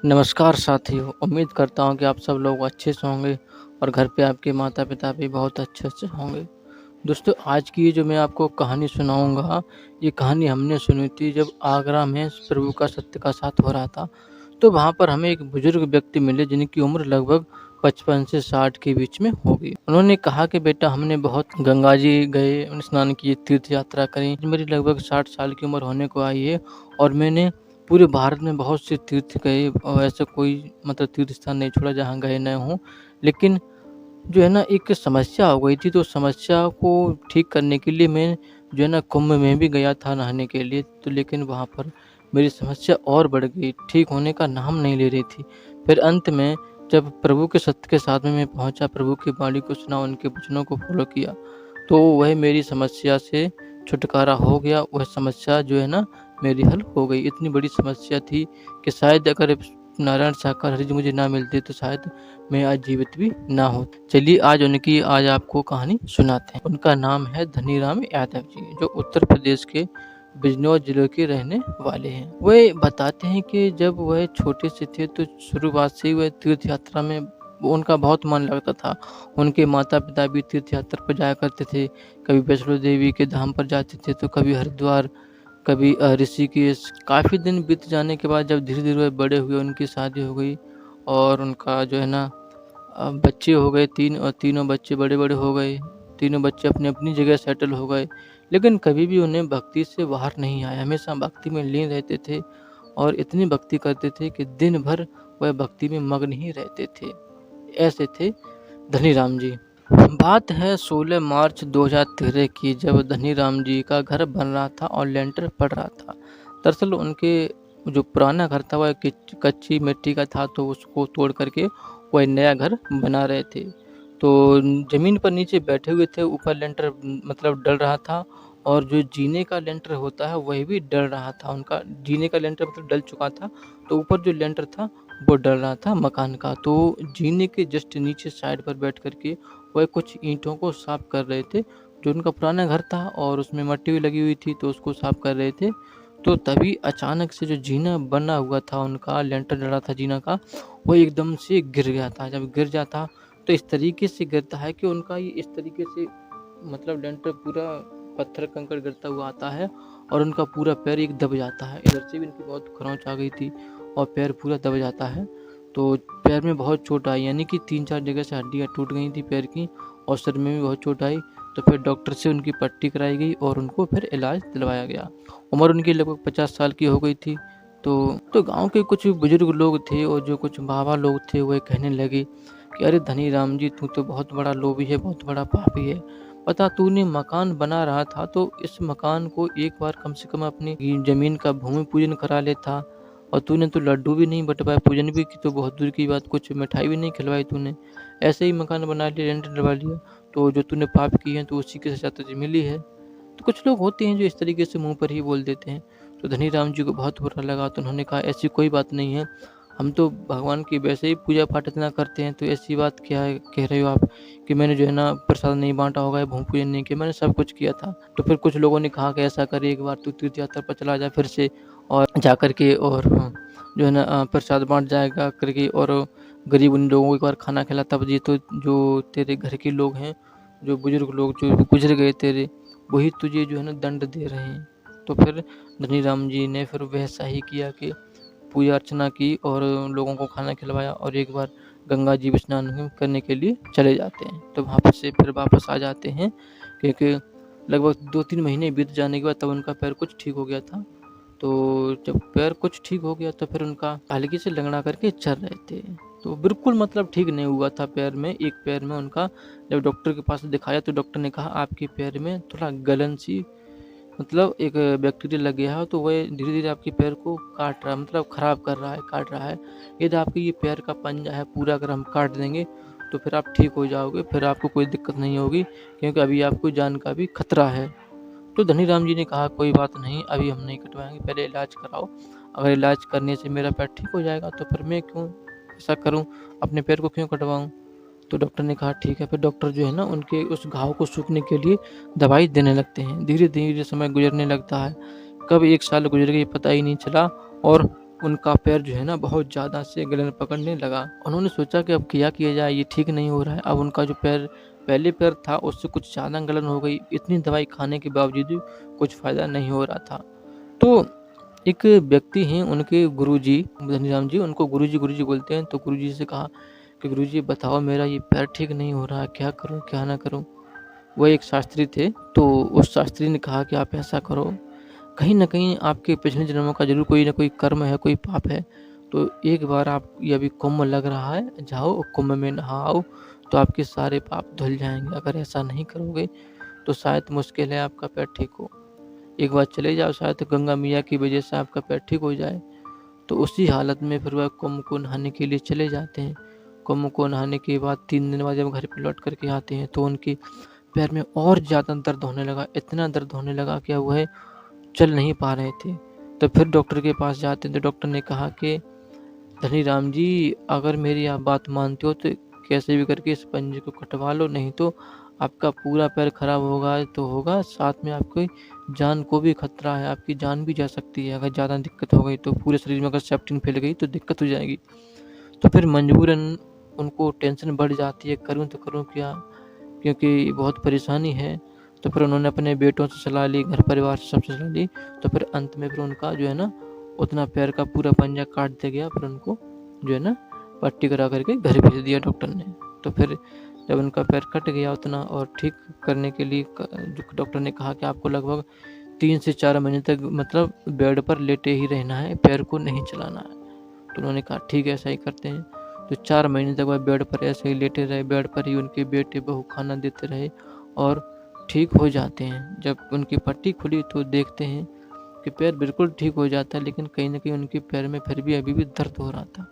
नमस्कार साथियों, उम्मीद करता हूँ कि आप सब लोग अच्छे से होंगे और घर पे आपके माता-पिता भी बहुत अच्छे से होंगे। दोस्तों, आज की ये जो मैं आपको कहानी सुनाऊँगा, ये कहानी हमने सुनी थी जब आगरा में प्रभु का सत्य का साथ हो रहा था। तो वहाँ पर हमें एक बुजुर्ग व्यक्ति मिले जिनकी उम्र लगभग 55 से 60 के बीच में होगी। उन्होंने कहा कि बेटा, हमने बहुत गंगा जी गए, स्नान किए, तीर्थ यात्रा करी। मेरी लगभग 60 साल की उम्र होने को आई है और मैंने पूरे भारत में बहुत से तीर्थ गए और ऐसा कोई मतलब तीर्थ स्थान नहीं छोड़ा जहाँ गए ना हों। लेकिन जो है ना, एक समस्या हो गई थी, तो समस्या को ठीक करने के लिए मैं जो है ना कुंभ में भी गया था नहाने के लिए। तो लेकिन वहाँ पर मेरी समस्या और बढ़ गई, ठीक होने का नाम नहीं ले रही थी। फिर अंत में जब प्रभु के सत्य के साथ में मैं पहुँचा, प्रभु की वाणी को सुना, उनके वचनों को फ़ॉलो किया, तो वह मेरी समस्या से छुटकारा हो गया। वह समस्या जो है ना मेरी हल हो गई। इतनी बड़ी समस्या थी कि शायद अगर नारायण शाकाहारी जी मुझे ना मिलते तो शायद मैं आज जीवित भी ना होता। चलिए आज आपको कहानी सुनाते हैं। उनका नाम है धनीराम यादव जी, जो उत्तर प्रदेश के बिजनौर जिले के रहने वाले हैं। वह बताते हैं कि जब वह छोटे से थे तो शुरुआत से ही वह तीर्थ यात्रा में उनका बहुत मन लगता था। उनके माता-पिता भी तीर्थ यात्रा पर जाया करते थे। कभी वैष्णो देवी के धाम पर जाते थे, तो कभी हरिद्वार, कभी ऋषिकेश। काफ़ी दिन बीत जाने के बाद जब धीरे-धीरे वह बड़े हुए, उनकी शादी हो गई और उनका जो है ना बच्चे हो गए 3 और तीनों बच्चे बड़े-बड़े हो गए। तीनों बच्चे अपनी-अपनी जगह सेटल हो गए। लेकिन कभी भी उन्हें भक्ति से बाहर नहीं आए, हमेशा भक्ति में लीन रहते थे और इतनी भक्ति करते थे कि दिन भर वह भक्ति में मग्न ही रहते थे। ऐसे थे धनीराम जी। बात है 16 मार्च 2013 की, जब धनीराम जी का घर बन रहा था और लेंटर पड़ रहा था। दरअसल उनके जो पुराना घर था वह कच्ची मिट्टी का था, तो उसको तोड़ करके वह नया घर बना रहे थे। तो ज़मीन पर नीचे बैठे हुए थे, ऊपर लेंटर मतलब डल रहा था और जो जीने का लेंटर होता है वह भी डल रहा था। उनका जीने का लेंटर मतलब डल चुका था, तो ऊपर जो लेंटर था वो डल रहा था मकान का। तो जीने के जस्ट नीचे साइड पर बैठ कर के वह कुछ ईंटों को साफ कर रहे थे। जो उनका पुराना घर था और उसमें मिट्टी भी लगी हुई थी, तो उसको साफ कर रहे थे। तो तभी अचानक से जो जीना बना हुआ था उनका, लेंटर डला था जीना का, वो एकदम से गिर गया था। जब गिर जाता तो इस तरीके से गिरता है कि उनका ये इस तरीके से मतलब लेंटर पूरा पत्थर कंकड़ गिरता हुआ आता है और उनका पूरा पैर एक दब जाता है। इधर से भी इनकी बहुत खरोंच आ गई थी और पैर पूरा दब जाता है। तो पैर में बहुत चोट आई, यानी कि 3-4 जगह से हड्डियाँ टूट गई थी पैर की और सिर में भी बहुत चोट आई। तो फिर डॉक्टर से उनकी पट्टी कराई गई और उनको फिर इलाज दिलवाया गया। उम्र उनकी लगभग 50 साल की हो गई थी। तो गाँव के कुछ बुजुर्ग लोग थे और जो कुछ बाबा लोग थे वह कहने लगे कि अरे धनीराम जी, तू तो बहुत बड़ा लोभी है, बहुत बड़ा पापी है। बता, तूने मकान बना रहा था तो इस मकान को एक बार कम से कम अपनी ज़मीन का भूमि पूजन करा लेता। और तूने तो लड्डू भी नहीं बँटवाए, पूजन भी की तो बहुत दूर की बात, कुछ मिठाई भी नहीं खिलवाई तूने। ऐसे ही मकान बना लिया, रेंट डलवा लिया। तो जो तूने पाप किए हैं तो उसी की सज़ा तुझे मिली है। तो कुछ लोग होते हैं जो इस तरीके से मुँह पर ही बोल देते हैं। तो धनीराम जी को बहुत बुरा लगा, तो उन्होंने कहा ऐसी कोई बात नहीं है। हम तो भगवान की वैसे ही पूजा पाठ इतना करते हैं, तो ऐसी बात क्या है कह रहे हो आप कि मैंने जो है ना प्रसाद नहीं बाँटा होगा या भूमि पूजन नहीं किया, मैंने सब कुछ किया था। तो फिर कुछ लोगों ने कहा कि ऐसा कर, एक बार तू तीर्थ यात्रा पर चला जा फिर से और जा कर के और जो है ना प्रसाद बाँट जाएगा करके और गरीब उन लोगों को एक बार खाना खिला, तब ये तो जो तेरे घर के लोग हैं, जो बुजुर्ग लोग जो गुज़र गए तेरे, वही तुझे जो है ना दंड दे रहे हैं। तो फिर धनीराम जी ने फिर वैसा ही किया कि पूजा अर्चना की और लोगों को खाना खिलवाया और एक बार गंगा जी में स्नान करने के लिए चले जाते हैं। तो वहाँ पर से फिर वापस आ जाते हैं, क्योंकि लगभग 2-3 महीने बीत जाने के बाद तब उनका पैर कुछ ठीक हो गया था। तो जब पैर कुछ ठीक हो गया तो फिर उनका हल्की से लंगड़ा करके चल रहे थे। तो बिल्कुल मतलब ठीक नहीं हुआ था पैर में, एक पैर में उनका। जब डॉक्टर के पास दिखाया तो डॉक्टर ने कहा आपके पैर में थोड़ा गलन सी मतलब एक बैक्टीरिया लग गया है, तो वह धीरे-धीरे आपके पैर को काट रहा है, मतलब खराब कर रहा है, काट रहा है। यदि आपके ये पैर का पंजा है पूरा अगर हम काट देंगे तो फिर आप ठीक हो जाओगे, फिर आपको कोई दिक्कत नहीं होगी, क्योंकि अभी आपको जान का भी खतरा है। तो धनीराम जी ने कहा कोई बात नहीं, अभी हम नहीं कटवाएँगे, पहले इलाज कराओ। अगर इलाज करने से मेरा पैर ठीक हो जाएगा तो फिर मैं क्यों ऐसा करूँ, अपने पैर को क्यों कटवाऊँ? तो डॉक्टर ने कहा ठीक है। फिर डॉक्टर जो है ना उनके उस घाव को सूखने के लिए दवाई देने लगते हैं। धीरे-धीरे समय गुज़रने लगता है। कब 1 साल गुज़र गया ये पता ही नहीं चला और उनका पैर जो है ना बहुत ज़्यादा से गलन पकड़ने लगा। उन्होंने सोचा कि अब क्या किया जाए, ये ठीक नहीं हो रहा है। अब उनका जो पैर पहले पैर था उससे कुछ ज़्यादा गलन हो गई। इतनी दवाई खाने के बावजूद भी कुछ फ़ायदा नहीं हो रहा था। तो एक व्यक्ति हैं उनके गुरुजी, धनीराम जी, उनको गुरुजी गुरुजी बोलते हैं। तो गुरुजी से कहा कि गुरुजी बताओ मेरा ये पैर ठीक नहीं हो रहा है, क्या करूँ क्या ना करूँ? वो एक शास्त्री थे, तो उस शास्त्री ने कहा कि आप ऐसा करो, कहीं न कहीं आपके पिछले जन्मों का ज़रूर कोई न कोई कर्म है, कोई पाप है। तो एक बार आप ये अभी कुंभ लग रहा है, जाओ कुंभ में नहाओ, तो आपके सारे पाप धुल जाएँगे। अगर ऐसा नहीं करोगे तो शायद मुश्किल है आपका पैर ठीक हो। एक बार चले जाओ, शायद गंगा मैया की वजह से आपका पैर ठीक हो जाए। तो उसी हालत में फिर वह कुंभ को नहाने के लिए चले जाते हैं। कुंभ को नहाने के बाद 3 दिन बाद जब घर पे लौट कर के आते हैं तो उनके पैर में और ज़्यादा दर्द होने लगा। इतना दर्द होने लगा कि अब वह चल नहीं पा रहे थे। तो फिर डॉक्टर के पास जाते हैं तो डॉक्टर ने कहा कि धनीराम जी, अगर मेरी आप बात मानते हो तो कैसे भी करके इस पंजे को कटवा लो, नहीं तो आपका पूरा पैर खराब होगा तो होगा, साथ में आपकी जान को भी खतरा है, आपकी जान भी जा सकती है। अगर ज़्यादा दिक्कत हो गई तो पूरे शरीर में अगर सेप्टिन फैल गई तो दिक्कत हो जाएगी। तो फिर मजबूरन उनको टेंशन बढ़ जाती है, करूँ तो करूँ क्या? क्योंकि बहुत परेशानी है। तो फिर उन्होंने अपने बेटों से सलाह ली, घर परिवार से सबसे सलाह ली। तो फिर अंत में फिर उनका जो है ना उतना पैर का पूरा पंजा काट दिया गया। फिर उनको जो है ना पट्टी करा करके घर भेज दिया डॉक्टर ने। तो फिर जब उनका पैर कट गया उतना और ठीक करने के लिए जो डॉक्टर ने कहा कि आपको लगभग 3 से 4 महीने तक मतलब बेड पर लेटे ही रहना है, पैर को नहीं चलाना है। तो उन्होंने कहा ठीक है, ऐसा ही करते हैं। तो 4 महीने तक वह बेड पर ऐसे ही लेटे रहे, बेड पर ही उनके बेटे बहू खाना देते रहे और ठीक हो जाते हैं। जब उनकी पट्टी खुली तो देखते हैं कि पैर बिल्कुल ठीक हो जाता है, लेकिन कहीं न कहीं उनके पैर में फिर भी अभी भी दर्द हो रहा था।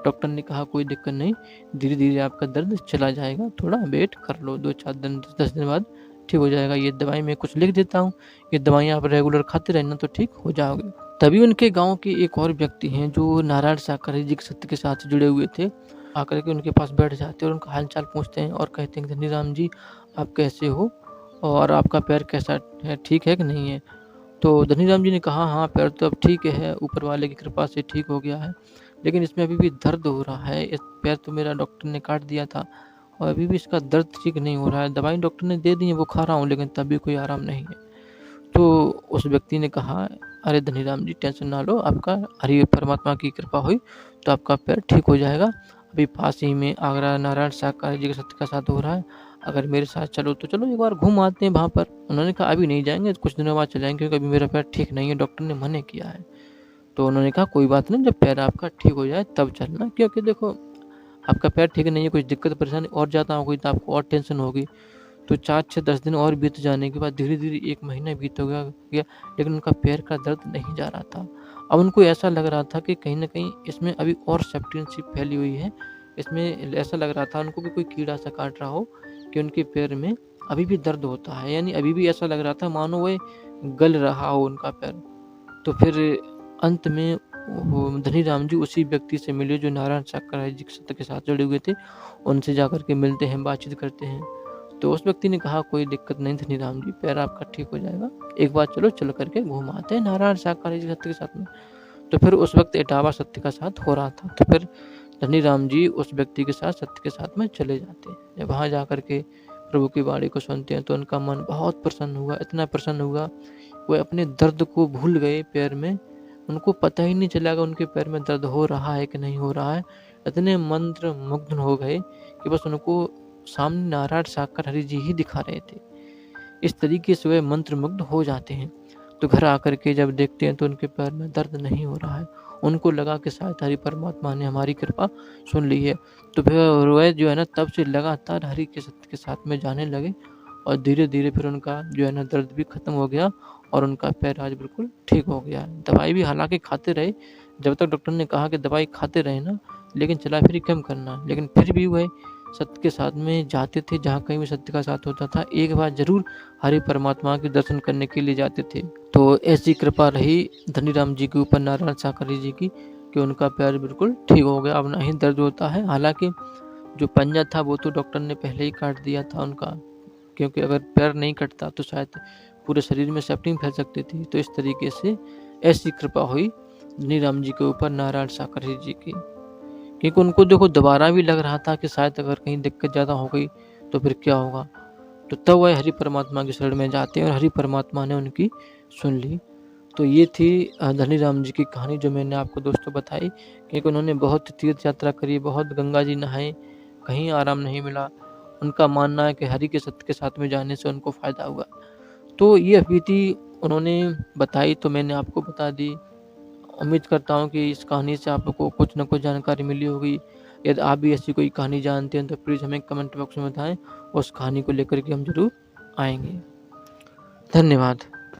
डॉक्टर ने कहा कोई दिक्कत नहीं, धीरे-धीरे आपका दर्द चला जाएगा, थोड़ा वेट कर लो, 2-4 दिन 10 दिन बाद ठीक हो जाएगा। ये दवाई मैं कुछ लिख देता हूँ, ये दवाइयाँ आप रेगुलर खाते रहना तो ठीक हो जाओगे। तभी उनके गाँव के एक और व्यक्ति हैं जो नारायण साकरे जी के सत्य के साथ जुड़े हुए थे, आकर के उनके पास बैठ जाते हैं और उनका हाल-चाल पूछते हैं और कहते हैं कि धनीराम जी, आप कैसे हो और आपका पैर कैसा है, ठीक है कि नहीं है? तो धनीराम जी ने कहा हाँ, पैर तो अब ठीक है, ऊपर वाले की कृपा से ठीक हो गया है, लेकिन इसमें अभी भी दर्द हो रहा है। इस पैर तो मेरा डॉक्टर ने काट दिया था और अभी भी इसका दर्द ठीक नहीं हो रहा है। दवाई डॉक्टर ने दे दी है, वो खा रहा हूँ, लेकिन तब भी कोई आराम नहीं है। तो उस व्यक्ति ने कहा, अरे धनीराम जी टेंशन ना लो, आपका हरि परमात्मा की कृपा हुई तो आपका पैर ठीक हो जाएगा। अभी पास ही में आगरा नारायण साकार जी के सत्य का साथ हो रहा है, अगर मेरे साथ चलो तो चलो एक बार घूम आते हैं वहाँ पर। उन्होंने कहा अभी नहीं जाएँगे, कुछ दिनों बाद चलेंगे क्योंकि अभी मेरा पैर ठीक नहीं है, डॉक्टर ने मना किया है। तो उन्होंने कहा कोई बात नहीं, जब पैर आपका ठीक हो जाए तब चलना, क्योंकि देखो आपका पैर ठीक नहीं है, कुछ दिक्कत परेशानी और ज़्यादा हो गई तो आपको और टेंशन होगी। तो 4 से 10 दिन और बीत जाने के बाद धीरे-धीरे 1 महीना बीत हो गया, लेकिन उनका पैर का दर्द नहीं जा रहा था। अब उनको ऐसा लग रहा था कि कहीं न कहीं इसमें अभी और सेप्टिन सी फैली हुई है। इसमें ऐसा लग रहा था उनको कि कोई कीड़ा-सा काट रहा हो कि उनके पैर में अभी भी दर्द होता है। यानी अभी भी ऐसा लग रहा था मानो वो गल रहा हो उनका पैर। तो फिर अंत में वो धनीराम जी उसी व्यक्ति से मिले जो नारायण साकराचार्य जी के सत्य के साथ जुड़े हुए थे। उनसे जाकर के मिलते हैं, बातचीत करते हैं। तो उस व्यक्ति ने कहा कोई दिक्कत नहीं धनीराम जी, पैर आपका ठीक हो जाएगा। एक बार चलो चल करके घूम आते हैं नारायण साकार जी सत्य के साथ में। तो फिर उस वक़्त इटावा सत्य का साथ हो रहा था। तो फिर धनीराम जी उस व्यक्ति के साथ सत्य के साथ में चले जाते हैं। जब वहाँ जाकर के प्रभु की वाणी को सुनते हैं तो उनका मन बहुत प्रसन्न हुआ, इतना प्रसन्न हुआ, वो अपने दर्द को भूल गए पैर में। उनको पता ही नहीं चला कि उनके पैर में दर्द हो रहा है कि नहीं हो रहा है। इतने मंत्रमुग्ध हो गए कि बस उनको सामने नारायण साकार हरि जी ही दिखा रहे थे। इस तरीके से वे मंत्रमुग्ध हो जाते हैं। तो घर आकर के जब देखते हैं तो उनके पैर में दर्द नहीं हो रहा है। उनको लगा कि शायद हरि परमात्मा ने हमारी कृपा सुन ली है। तो फिर वे जो है ना तब से लगातार हरि के सत्य के साथ में जाने लगे और धीरे-धीरे फिर उनका जो है ना दर्द भी खत्म हो गया और उनका पैर आज बिल्कुल ठीक हो गया। दवाई भी हालाँकि खाते रहे, जब तक डॉक्टर ने कहा कि दवाई खाते रहें ना, लेकिन चला-फिरी कम करना। लेकिन फिर भी वह सत्य के साथ में जाते थे, जहाँ कहीं भी सत्य का साथ होता था, एक बार ज़रूर हरि परमात्मा के दर्शन करने के लिए जाते थे। तो ऐसी कृपा रही धनीराम जी के ऊपर नारायण साकरी जी की कि उनका पैर बिल्कुल ठीक हो गया, अब ना ही दर्द होता है। हालाँकि जो पंजा था वो तो डॉक्टर ने पहले ही काट दिया था उनका, क्योंकि अगर पैर नहीं कटता तो शायद पूरे शरीर में सेप्टिन फैल सकती थी। तो इस तरीके से ऐसी कृपा हुई धनी राम जी के ऊपर नारायण साकर जी की। क्योंकि उनको देखो दोबारा भी लग रहा था कि शायद अगर कहीं दिक्कत ज़्यादा हो गई तो फिर क्या होगा? तो तब वह हरि परमात्मा की शरण में जाते हैं और हरि परमात्मा ने उनकी सुन ली। तो ये थी धनी राम जी की कहानी जो मैंने आपको दोस्तों बताई, क्योंकि उन्होंने बहुत तीर्थ यात्रा करी, बहुत गंगा जी नहाए, कहीं आराम नहीं मिला। उनका मानना है कि हरि के सत्य के साथ में जाने से उनको फ़ायदा हुआ। तो ये अभीति उन्होंने बताई तो मैंने आपको बता दी। उम्मीद करता हूँ कि इस कहानी से आपको कुछ न कुछ जानकारी मिली होगी। यदि आप भी ऐसी कोई कहानी जानते हैं तो प्लीज़ हमें कमेंट बॉक्स में बताएँ, उस कहानी को लेकर के हम ज़रूर आएँगे। धन्यवाद।